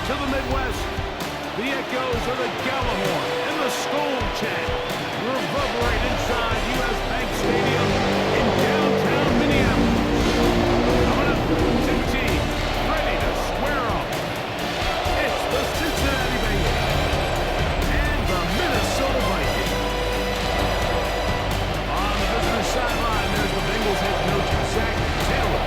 to the Midwest. The echoes of the Gallahorn and the Skull chant reverberate inside U.S. Bank Stadium in downtown Minneapolis. Coming up, two teams ready to square off. It's the Cincinnati Bengals and the Minnesota Vikings. On the visitor sideline, there's the Bengals head coach, Zach Taylor.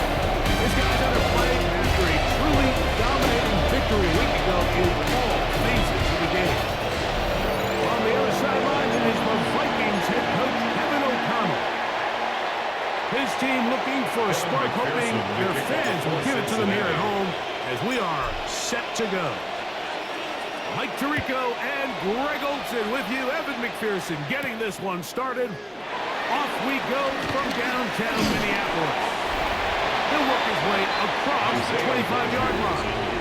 His guys had to play after a truly dominating victory a week ago in all phases of the game. On the other sideline, it is the Vikings head coach, Kevin O'Connell. His team looking for a spark, hoping their fans will give it to them here at home as we are set to go. Mike Tirico and Greg Olsen with you. Evan McPherson getting this one started. Off we go from downtown Minneapolis. He'll work his way across the 25-yard line.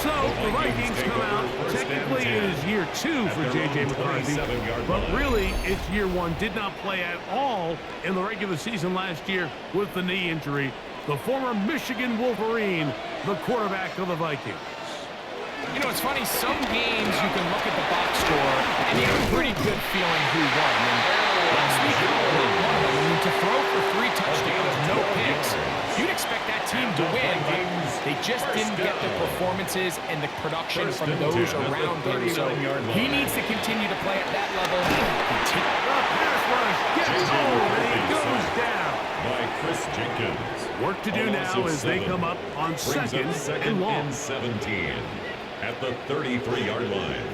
So the Vikings come out. Technically, it is year 2 for J.J. McCarthy, but really, it's year 1. Did not play at all in the regular season last year with the knee injury. The former Michigan Wolverine, the quarterback of the Vikings. You know, it's funny, some games you can look at the box score and you have a pretty good feeling who won. And last week, to throw for 3 touchdowns, no picks, you'd expect that team to win, but they just didn't get the performances and the production from those around him. So he needs to continue to play at that level. The pass rush gets home, and he goes down. By Chris Jenkins. Work to do now as they come up on second and long. 17 at the 33-yard line.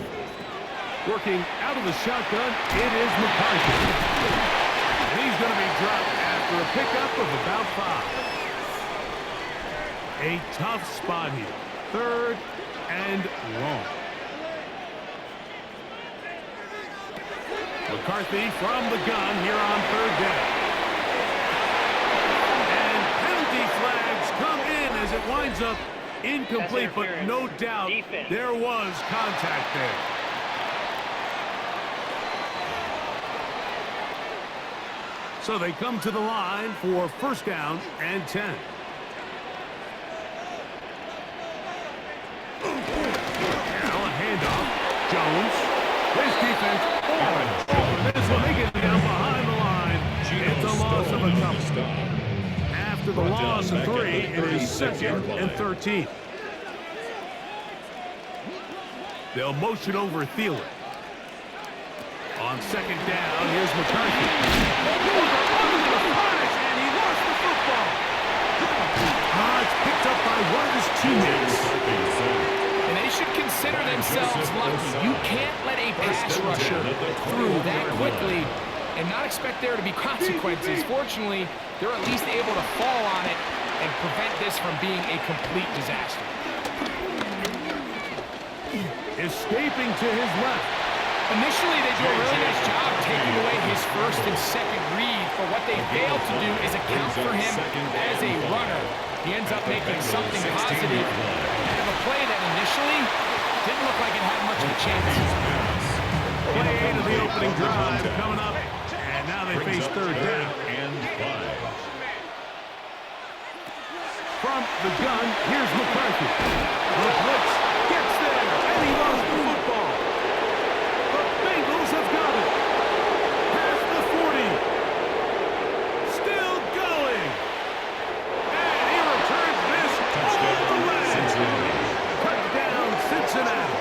Working out of the shotgun, it is McCarthy. He's going to be dropped after a pickup of about 5. A tough spot here. 3rd and long. McCarthy from the gun here on 3rd down. And penalty flags come in as it winds up incomplete, but no doubt there was contact there. So they come to the line for 1st down and 10. Now a handoff. Jones. His defense. This one, they get down behind the line. It's a loss of a couple. After the loss of 3, it is 2nd and 13. They'll motion over Thielen. On 2nd down, here's McCarthy. And he lost the football. It's picked up by one of his teammates. And they should consider themselves lucky. You can't let a pass rusher through that quickly and not expect there to be consequences. Fortunately, they're at least able to fall on it and prevent this from being a complete disaster. Escaping to his left. Initially, they do a really nice job taking away his 1st and 2nd read, but what they failed to do is account for him as a runner. He ends up making something positive out of a play that initially didn't look like it had much of a chance. Play to the opening drive coming up, and now they face 3rd down. And 5. From the gun, here's McCarthy. The blitz gets there, and he lost the football. The Bengals have got it. Past the 40. Still going. And he returns this all the way. Touchdown, Cincinnati.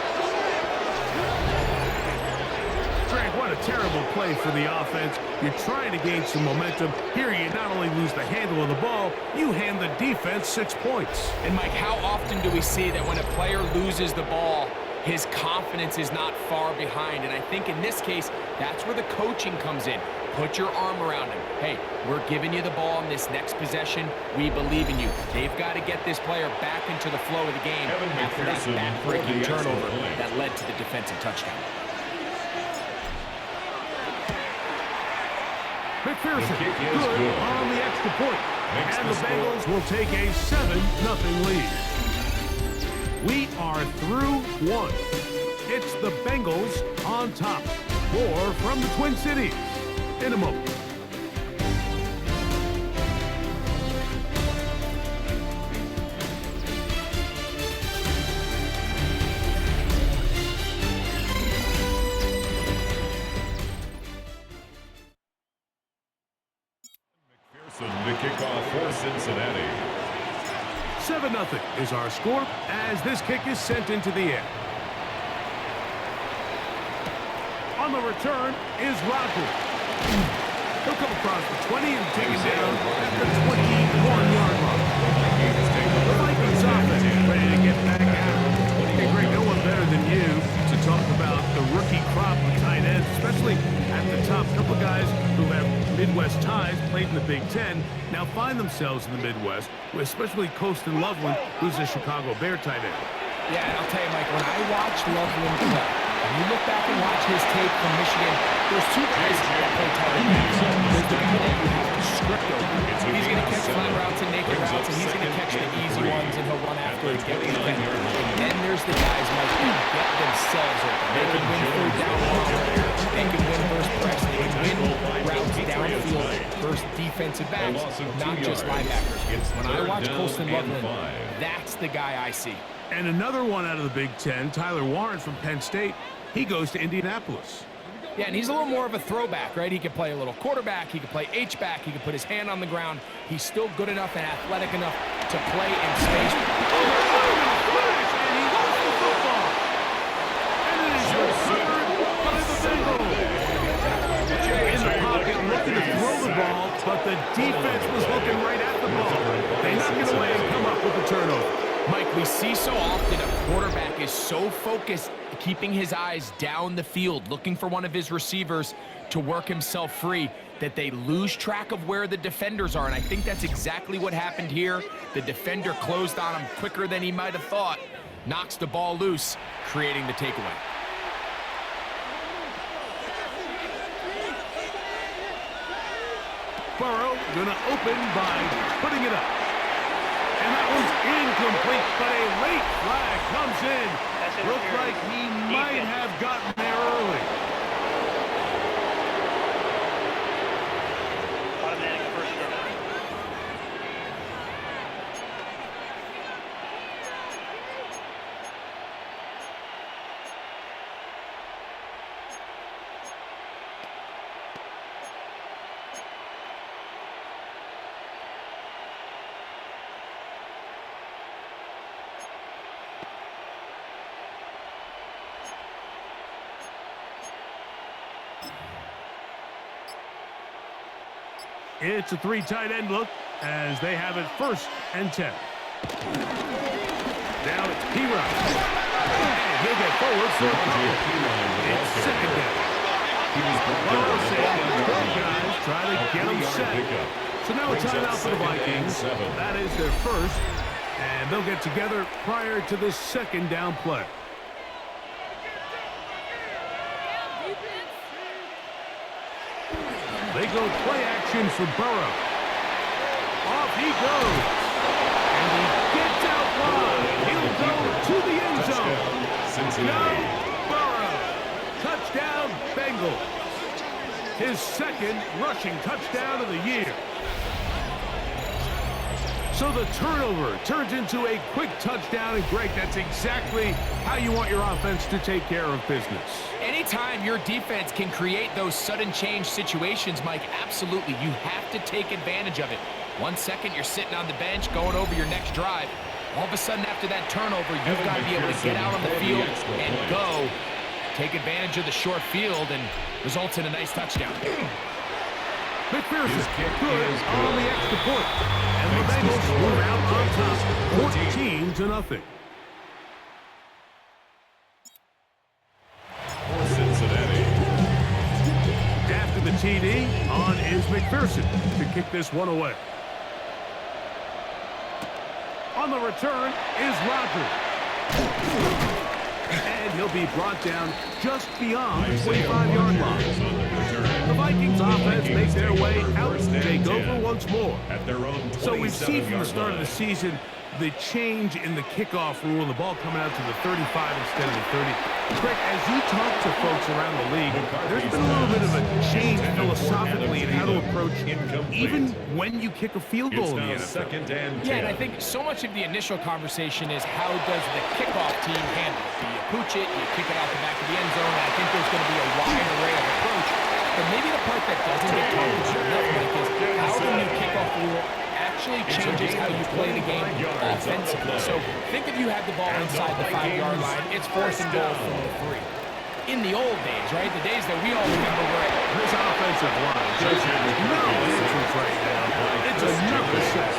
Greg, what a terrible play for the offense. You're trying to gain some momentum. Here you not only lose the handle of the ball, you hand the defense 6 points. And Mike, how often do we see that when a player loses the ball, his confidence is not far behind? And I think in this case, that's where the coaching comes in. Put your arm around him. Hey, we're giving you the ball in this next possession. We believe in you. They've got to get this player back into the flow of the game after that back-breaking turnover that led to the defensive touchdown. McPherson, good on the extra point. And the Bengals will take a 7-0 lead. We are through 1. It's the Bengals on top. More from the Twin Cities in a moment. The kickoff for Cincinnati. 7-0 is our score as this kick is sent into the air. On the return is Rodgers. He'll come across the 20 and take it down at the 21-yard line. The Vikings offense ready to get back at it. Hey, Greg, no one better than you to talk about the rookie crop of tight ends, especially at the top. A couple of guys who have Midwest ties, played in the Big Ten, now find themselves in the Midwest, especially Colston Loveland, who's a Chicago Bear tight end. Yeah, and I'll tell you, Mike, when I watched Loveland play, when you look back and watch his tape from Michigan, there's two guys that play tight end. There's the guy that you have to script over. He's going to catch flat routes and naked routes, and he's going to catch the easy ones, and he'll run after it and get the defender. And then there's the guys, Mike, who get themselves open. They can win third down balls. They can win versus press. They can win routes downfield versus defensive backs, not just linebackers. When I watch Colston Loveland, that's the guy I see. And another one out of the Big Ten, Tyler Warren from Penn State. He goes to Indianapolis. Yeah, and he's a little more of a throwback, right? He can play a little quarterback. He can play H-back. He can put his hand on the ground. He's still good enough and athletic enough to play in space. And he lost the football. And it is recovered by the Bengals. In the pocket, looking to throw the ball, but the defense was looking right at the ball. They knock it away and come up with the turnover. Mike, we see so often a quarterback is so focused, keeping his eyes down the field, looking for one of his receivers to work himself free, that they lose track of where the defenders are. And I think that's exactly what happened here. The defender closed on him quicker than he might have thought, knocks the ball loose, creating the takeaway. Burrow gonna open by putting it up. And that one's incomplete, but a late flag comes in. Looked like he might have gotten there early. Automatic first down. It's a three tight end look as they have it 1st and 10. Now it's P-Rod. And he'll get forward for a couple. It's 2nd down. Burrow said 12 guys try to get him set. So now a timeout for the Vikings. That is their first. And they'll get together prior to the 2nd down play. They go play action for Burrow. Off he goes. And he gets out wide. He'll go to the end zone. Cincinnati. Burrow. Touchdown, Bengals. His 2nd rushing touchdown of the year. So the turnover turns into a quick touchdown, and Greg, that's exactly how you want your offense to take care of business. Anytime your defense can create those sudden change situations, Mike, absolutely, you have to take advantage of it. 1 second, you're sitting on the bench, going over your next drive. All of a sudden, after that turnover, you've got to be able to get out on the field and go. Take advantage of the short field, and results in a nice touchdown. McPherson, good on the extra point. And the Bengals move out on top, 14-0. For Cincinnati. After the TD, on is McPherson to kick this one away. On the return is Rodgers. And he'll be brought down just beyond the 25-yard line. The Vikings offense makes their way out to take over once more. At their own So we've seen from the start of the season the change in the kickoff rule, the ball coming out to the 35 instead of the 30. Greg, as you talk to folks around the league, there's been a little bit of a change philosophically in how to approach even when you kick a field goal in the NFL. 2nd and 10. Yeah, and I think so much of the initial conversation is how does the kickoff team handle it? Do you pooch it? Do you kick it out the back of the end zone? And I think there's going to be a wide array of approach. But maybe the part that doesn't get talked about enough, Mike, is how the new kickoff you play the game offensively. So think if you had the ball inside the 5-yard line, it's 4th and goal from the 3. In the old days, right? The days that we all remember where This offensive line just has no answers right now. It's another sack.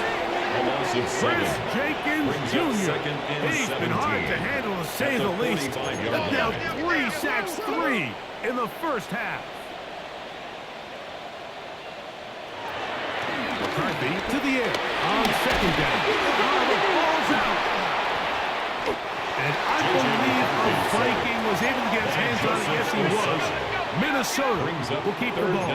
A loss of 7. Chris Jenkins Brings up Jr. second and He's been hard to 17. handle, to say At the the least. 45-yard Now line. 3 sacks, 3 in the first half. McCarthy to the air on second down. Oh, the ball's out. And I believe a Viking was able to get his hands on it. Yes, he was. Minnesota will keep the ball.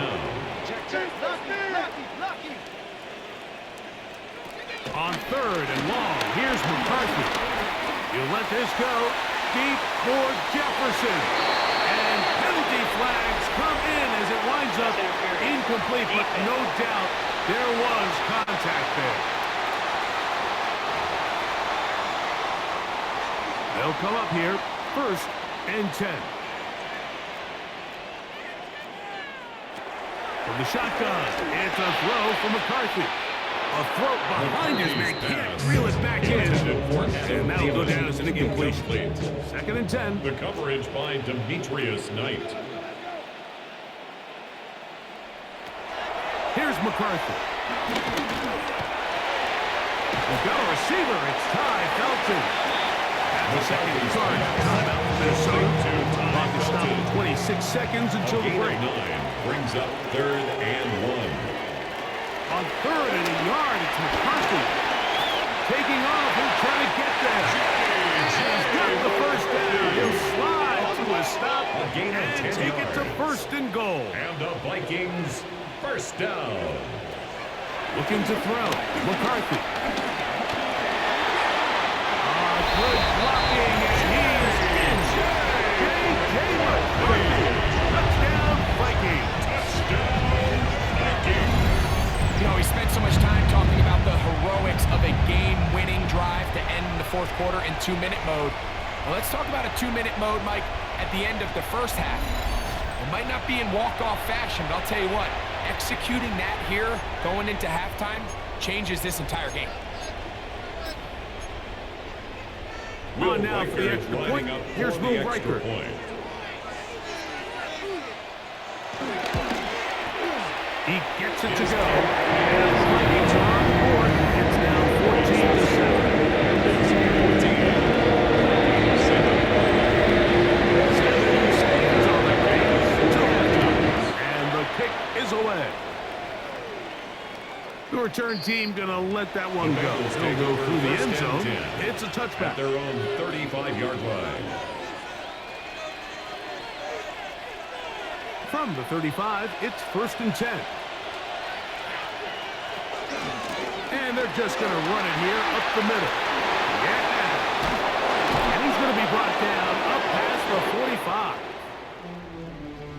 On 3rd and long, here's McCarthy. You let this go deep for Jefferson. And penalty flags come in as it winds up incomplete, but no doubt there was contact there. They'll come up here, 1st and 10. From the shotgun, it's a throw for McCarthy. A throw behind his man, can't reel it back in. And that'll go down as an incompletion. 2nd and 10. The coverage by Demetrius Knight. Here's McCarthy. We've got a receiver. It's Ty Felton. At the second yard, timeout for Minnesota. Clock is stopped at 26 seconds until the break. 9 brings up 3rd and 1. On 3rd and a yard, it's McCarthy. Taking off, he'll try to get there. He's got the first down. He'll slide to a stop A gain of and 10 take it to yards. 1st and goal. And the Vikings first down. Looking to throw. McCarthy. Good blocking, and he's in. J.J. McCarthy. Touchdown, Vikings. Touchdown, Vikings. You know, we spent so much time talking about the heroics of a game-winning drive to end the 4th quarter in 2-minute mode. Well, let's talk about a 2-minute mode, Mike, at the end of the first half. It might not be in walk-off fashion, but I'll tell you what, executing that here going into halftime changes this entire game. On now for the extra point. Here's Will Riker. He gets it to go. And the Vikings are on board. It's now 14-7. 7 seconds on the pace till halftime. And the kick is away. The return team going to let that one go. They'll go through the end zone. It's a touchback. At their own 35-yard line. From the 35, it's 1st and 10. And they're just going to run it here up the middle. Yeah. And he's going to be brought down up past the 45.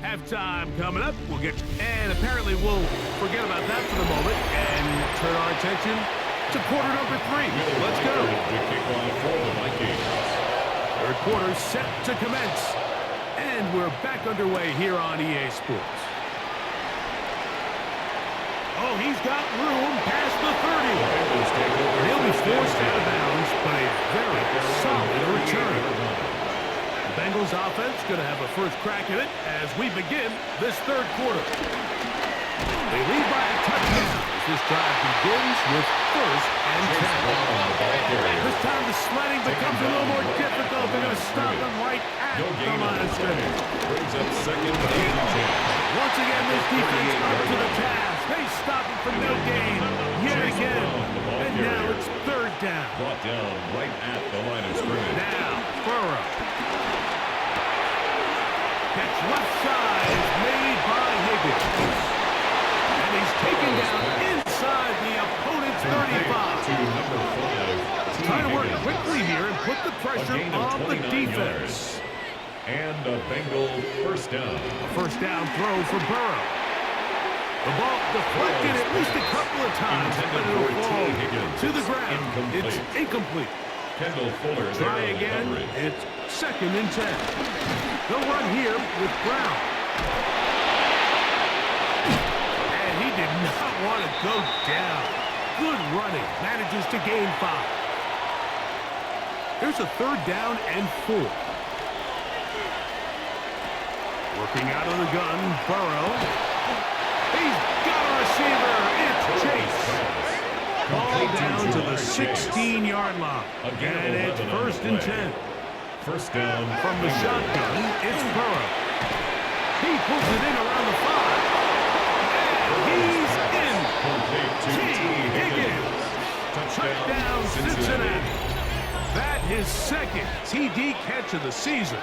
Halftime coming up. And apparently we'll forget about that for the moment and turn our attention to quarter number 3. Let's go. The kickoff for the Vikings. 3rd quarter set to commence. And we're back underway here on EA Sports. Oh, he's got room past the 30. He'll be forced out of bounds, but a very solid return. The Bengals offense going to have a first crack at it as we begin this 3rd quarter. They lead by a touchdown as this drive begins with 1st and 10. This time the sledding becomes a little more difficult. They're going to stop them right at the line of scrimmage. Brings up 2nd and 10. Once again, this defense up to the task. They stop it for no gain yet again. And now it's 3rd down. Brought down right at the line of scrimmage. Now, Burrow. Catch left side is made by Higgins. And he's taken down inside the opponent's 35. To number 5. Trying to work quickly here and put the pressure A gain of on the 29 defense. yards. And a Bengal first down. A first down throw for Burrow. The ball deflected at least a couple of times, but it'll fall to the ground. It's incomplete. Kendall Fuller Try there on the again. coverage. It's 2nd and 10. They'll run here with Brown. And he did not want to go down. Good running. Manages to gain 5. Here's a 3rd down and 4. Working out of the gun, Burrow. He's got a receiver. It's Chase. Ball down to the 16-yard line. And it's 1st and 10. First down From the shotgun, it's Burrow. He pulls it in around the 5. And he's in. T. Higgins. Touchdown, Cincinnati. That his 2nd TD catch of the season.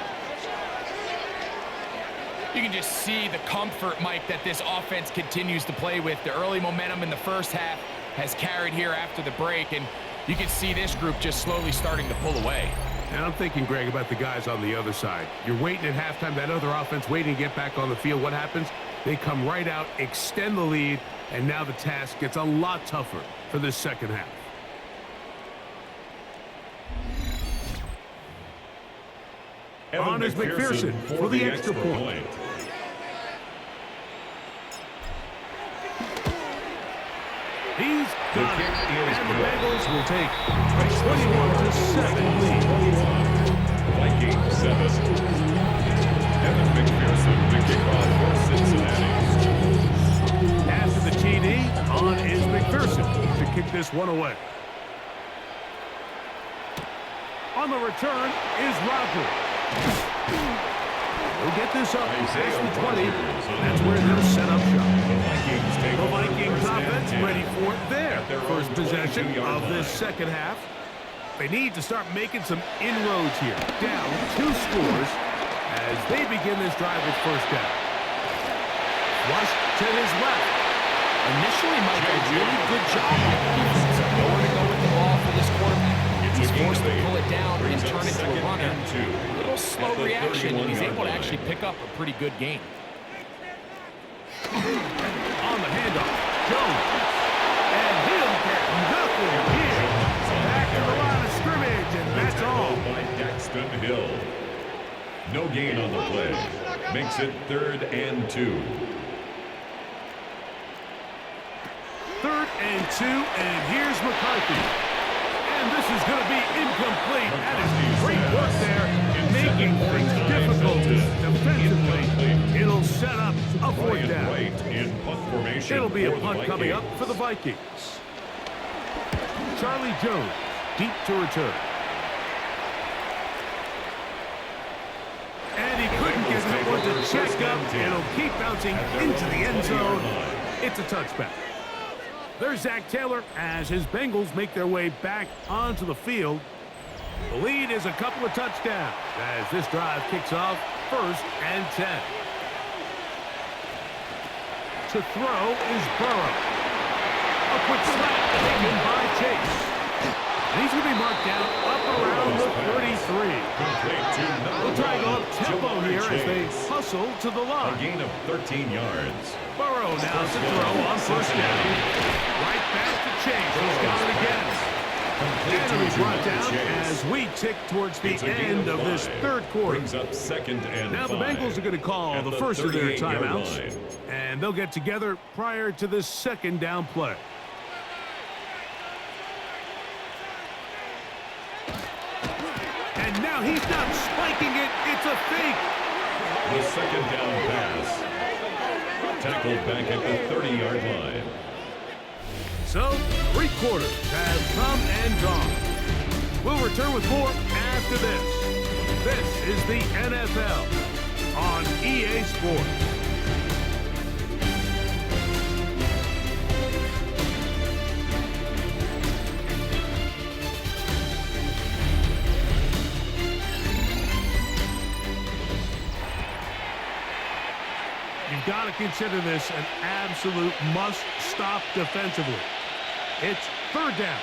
You can just see the comfort, Mike, that this offense continues to play with. The early momentum in the first half has carried here after the break, and you can see this group just slowly starting to pull away. And I'm thinking, Greg, about the guys on the other side. You're waiting at halftime, that other offense waiting to get back on the field. What happens? They come right out, extend the lead, and now the task gets a lot tougher for this second half. On is McPherson for the extra point. He's got it, and the Bengals will take a 21-7 lead. Vikings 7. Evan McPherson, the kickoff for Cincinnati. After the TD, on is McPherson to kick this one away. On the return is Roger. They'll get this up past the 20. That's where they'll set up shop. The Vikings offense ready for their first possession of this second half. They need to start making some inroads here. Down 2 scores as they begin this drive with first down. Flush to his left. Initially, Mike, a really good job by the defense. Nowhere to go with the ball for this quarterback. He's forced to pull it down and turn it to a runner. A little slow reaction, and he's able to actually pick up a pretty good gain. On the handoff, Jones. And he'll get nothing here. Back to the line of scrimmage, and that's all. By Daxton Hill. No gain on the play. Makes it 3rd and 2. 3rd and 2, and here's McCarthy. And this is going to be incomplete. That is great work there, making things difficult defensively. It'll set up a 4th down. It'll be a punt coming up for the Vikings. Charlie Jones, deep to return. And he couldn't get that one to check up. It'll keep bouncing into the end zone. It's a touchback. There's Zach Taylor as his Bengals make their way back onto the field. The lead is a couple of touchdowns as this drive kicks off 1st and 10. To throw is Burrow. A quick slap taken by Chase. And he's going to be marked down up around the 33. They'll try to go up tempo here as they hustle to the line. A gain of 13 yards. Burrow now to throw on 1st down. Right back to Chase. He's got it again. And he'll be brought down as we tick towards the end of this 3rd quarter. Brings up 2nd and now the 5. Bengals are going to call the first of their timeouts. And they'll get together prior to this 2nd down play. And now he's not spiking it. It's a fake. The 2nd down pass. Tackled back at the 30-yard line. So, 3 quarters have come and gone. We'll return with more after this. This is the NFL on EA Sports. You've got to consider this an absolute must-stop defensively. It's 3rd down.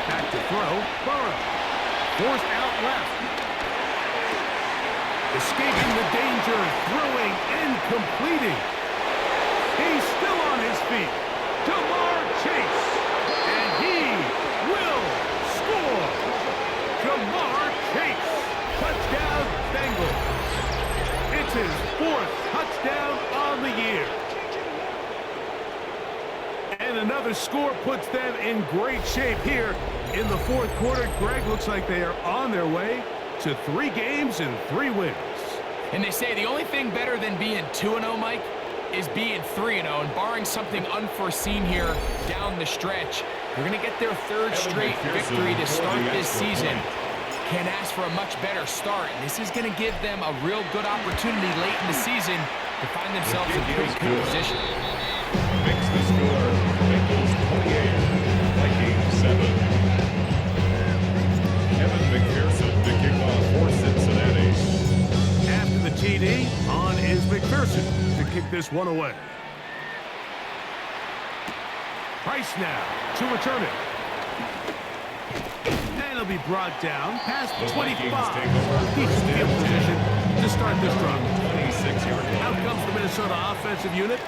Back to throw. Burrow. Forced out left. Escaping the danger, throwing and completing. He's still on his feet. Jamar Chase. And he will score. Jamar Chase. Touchdown Bengals. It's his 4th touchdown Well, the score puts them in great shape here in the fourth quarter. Greg, looks like they are on their way to 3 games and 3 wins. And they say the only thing better than being 2-0, Mike, is being 3-0. And barring something unforeseen here down the stretch, they're going to get their 3rd straight victory to start this season. Can't ask for a much better start. And this is going to give them a real good opportunity late in the season to find themselves in pretty good position. Makes the score Bengals 28, Vikings 7. Kevin McPherson to kick off for Cincinnati. After the TD, on is McPherson to kick this one away. Price now to return it. And it'll be brought down past the 25. Decent field position to start this drive. 26-yard line. Out comes the Minnesota offensive unit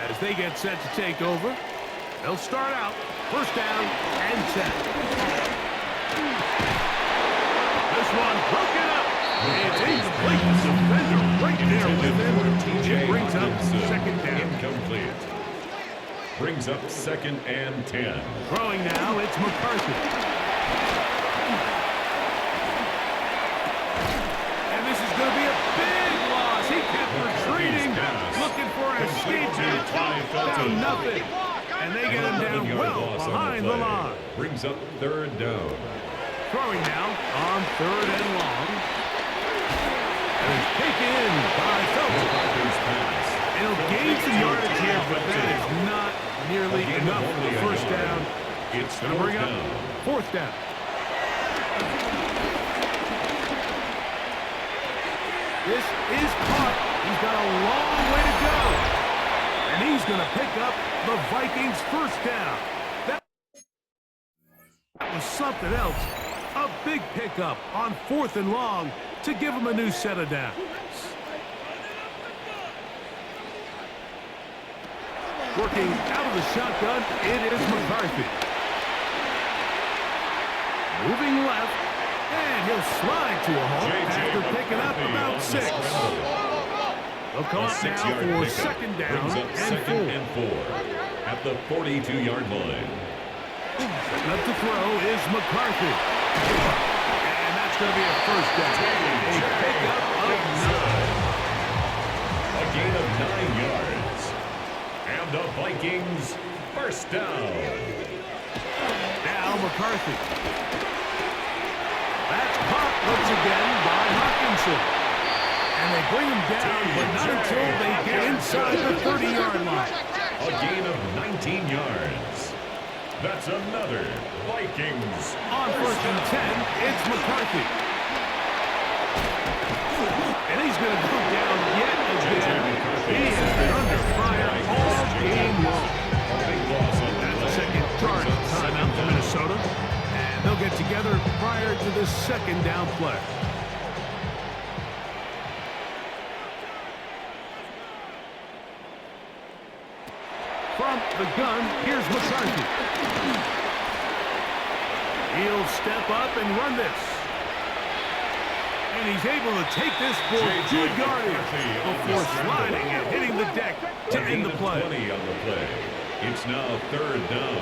as they get set to take over. They'll start out first down and 10. This one broken up. It's incomplete. Defender right there with him. It brings up second down. Incomplete. Brings up 2nd and 10. Throwing now, it's McCarthy. And this is going to be a big loss. He kept retreating, looking for a escape route. Found nothing. And they get him down well behind the line. Brings up 3rd down. Throwing now on 3rd and long. And it's taken in by Felton. It'll gain some yardage here, but that is not nearly enough for the first down. It's going to bring up 4th down. This is caught. He's got a long way to go. And he's going to pick up the Vikings' first down. That was something else. A big pickup on 4th and long to give him a new set of downs. Working out of the shotgun, it is McCarthy. Moving left, and he'll slide to a halt after picking up about 6. They'll come up now for 2nd down and 4. At the 42-yard line. Setting up to throw is McCarthy. And that's going to be a first down. A pickup of 9. A gain of 9 yards. And the Vikings first down. Now McCarthy. That's caught once again by Hawkinson. And they bring him down, but not until they get inside the 30-yard line. A gain of 19 yards. That's another Vikings. On 1st and 10, it's McCarthy. And he's going to go down yet again. He has been under fire all game long. That's the 2nd charge timeout for Minnesota. And they'll get together prior to the 2nd down play. From the gun, here's McCarthy. He'll step up and run this. And he's able to take this for good yardage before sliding and hitting the deck to end the play. 20 on the play. It's now 3rd down.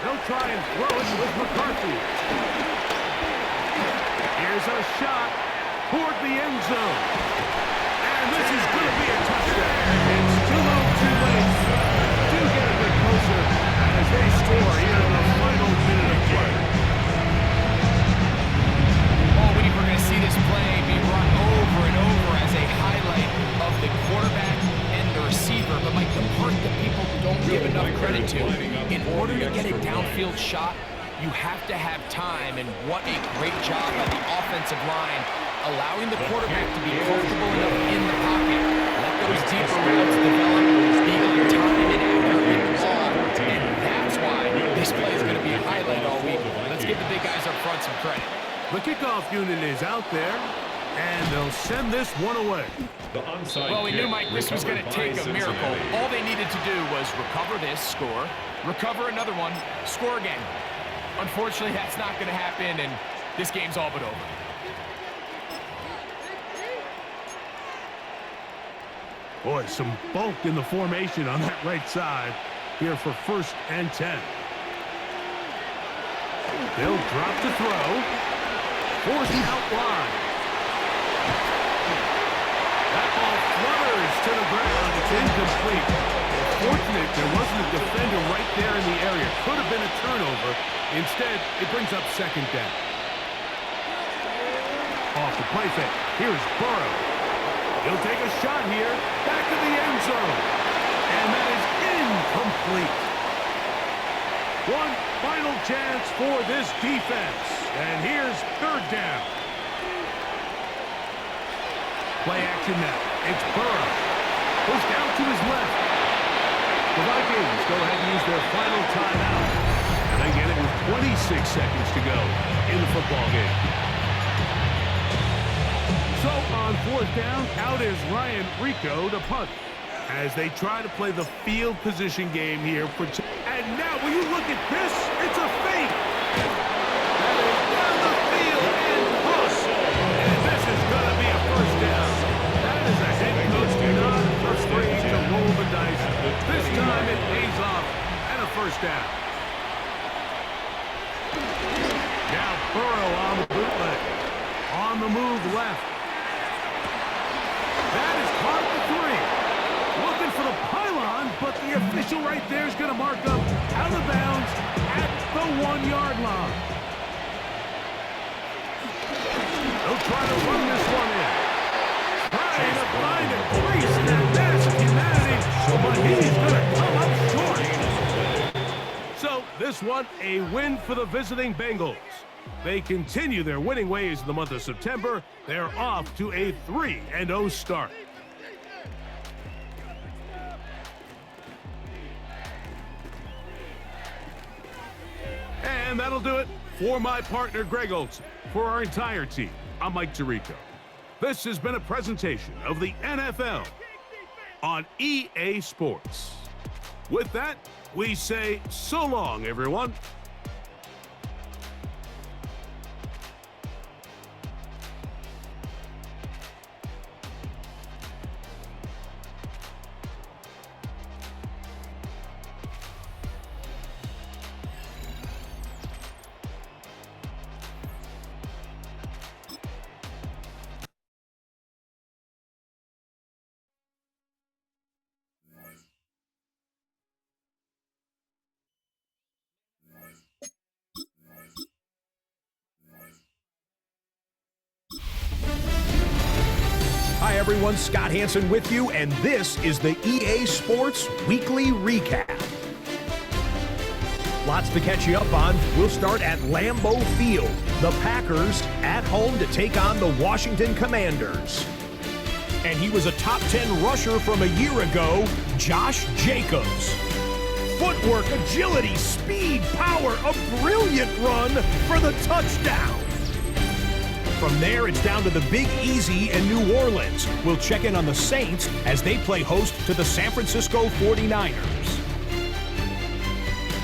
They'll try and throw it with McCarthy. Here's a shot toward the end zone. And this is going to be a touchdown. It's too low, too late. Do get a bit closer as they score here in the final minute of play. All week we're going to see this play be run over and over as a highlight of the quarterback and the receiver. But Mike, the part that people don't give enough credit to, in order to get a downfield shot, you have to have time, and what a great job by the offensive line, allowing the quarterback to be comfortable enough in the pocket, let those deeper routes develop, be on time and accurate with the ball, and that's why this play is going to be a highlight all week. Let's give the big guys up front some credit. The kickoff unit is out there, and they'll send this one away. Well, we knew, Mike, this was going to take a miracle. All they needed to do was recover this, score, recover another one, score again. Unfortunately, that's not going to happen, and this game's all but over. Boy, some bulk in the formation on that right side here for 1st and 10. They'll drop to throw. Forced out wide. That ball flutters to the ground. It's incomplete. Fortunate there wasn't a defender right there in the area. Could have been a turnover. Instead, it brings up 2nd down. Off the play fake. Here's Burrow. He'll take a shot here. Back to the end zone. And that is incomplete. One final chance for this defense. And here's 3rd down. Play action now. It's Burrow. Goes down to his left. The Vikings go ahead and use their final timeout. And they get it with 26 seconds to go in the football game. So on 4th down, out is Ryan Rico to punt. As they try to play the field position game here. And now, will you look at this? It's a fake. That is down the field and push. And this is going to be a 1st down. That is a head coach not afraid to roll the dice. This time it pays off and a 1st down. Now Burrow on the bootleg. On the move left. That is caught for 3. Looking for the pylon, but the official right there is going to mark up out of bounds at the 1-yard line. They'll try to run this one in. Trying to find a crease in that massive humanity, but he's going to come up short. So this one, a win for the visiting Bengals. They continue their winning ways in the month of September. They're off to a 3-0 start. And that'll do it for my partner, Greg Olson. For our entire team, I'm Mike Tirico. This has been a presentation of the NFL on EA Sports. With that, we say so long, everyone. Hi everyone, Scott Hansen with you, and this is the EA Sports Weekly Recap. Lots to catch you up on. We'll start at Lambeau Field. The Packers at home to take on the Washington Commanders. And he was a top 10 rusher from a year ago, Josh Jacobs. Footwork, agility, speed, power, a brilliant run for the touchdown. From there, it's down to the Big Easy in New Orleans. We'll check in on the Saints as they play host to the San Francisco 49ers.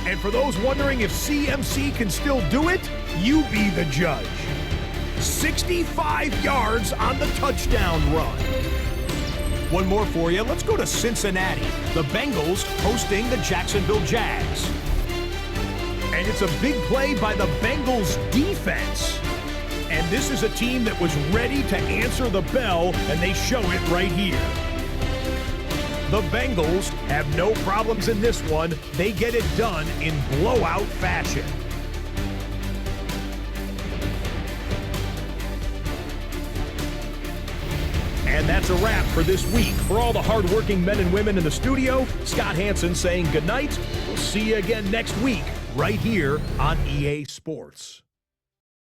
And for those wondering if CMC can still do it, you be the judge. 65 yards on the touchdown run. One more for you. Let's go to Cincinnati. The Bengals hosting the Jacksonville Jags. And it's a big play by the Bengals defense. And this is a team that was ready to answer the bell, and they show it right here. The Bengals have no problems in this one. They get it done in blowout fashion. And that's a wrap for this week. For all the hardworking men and women in the studio, Scott Hansen saying goodnight. We'll see you again next week right here on EA Sports.